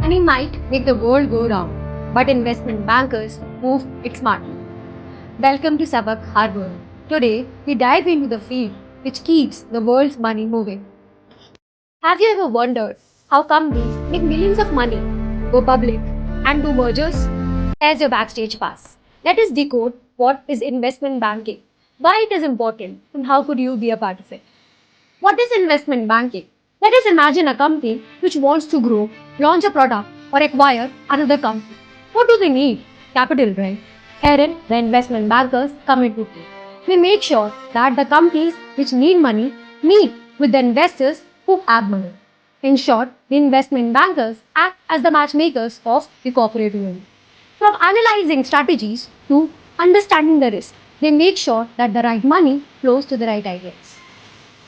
Money might make the world go round, but investment bankers move it smartly. Welcome to Sabak Harbor. Today, we dive into the field which keeps the world's money moving. Have you ever wondered how companies make millions of money, go public, and do mergers? Here's your backstage pass. Let us decode what is investment banking, why it is important, and how could you be a part of it. What is investment banking? Let us imagine a company which wants to grow, launch a product, or acquire another company. What do they need? Capital, right? Herein, the investment bankers come into play. We make sure that the companies which need money meet with the investors who have money. In short, the investment bankers act as the matchmakers of the corporate world. From analyzing strategies to understanding the risk, they make sure that the right money flows to the right ideas.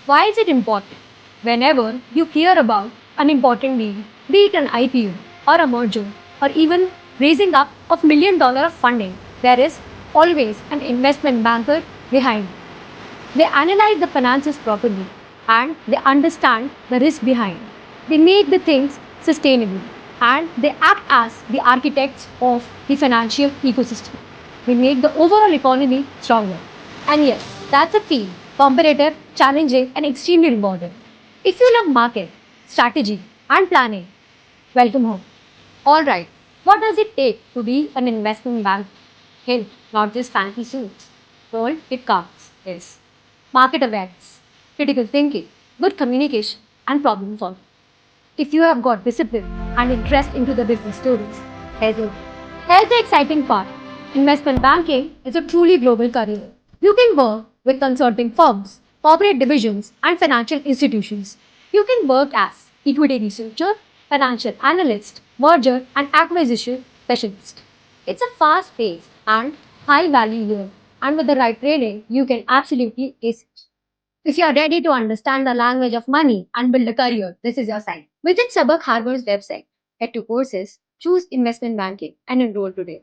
Why is it important? Whenever you hear about an important deal, be it an IPO or a merger or even raising up of $1 million of funding, there is always an investment banker behind it. They analyze the finances properly and they understand the risk behind. They make the things sustainable and they act as the architects of the financial ecosystem. They make the overall economy stronger. And yes, that's a field, competitive, challenging, and extremely rewarding. If you love market, strategy, and planning, welcome home. Alright, what does it take to be an investment bank? Hint, not just fancy suits. All it counts is market awareness, critical thinking, good communication, and problem solving. If you have got discipline and interest into the business stories, here's it. Here's the exciting part. Investment banking is a truly global career. You can work with consulting firms, corporate divisions, and financial institutions. You can work as equity researcher, financial analyst, merger and acquisition specialist. It's a fast-paced and high-value year, and with the right training, you can absolutely ace it. If you are ready to understand the language of money and build a career, this is your sign. Visit Sabak Harbor's website, head to courses, choose investment banking, and enroll today.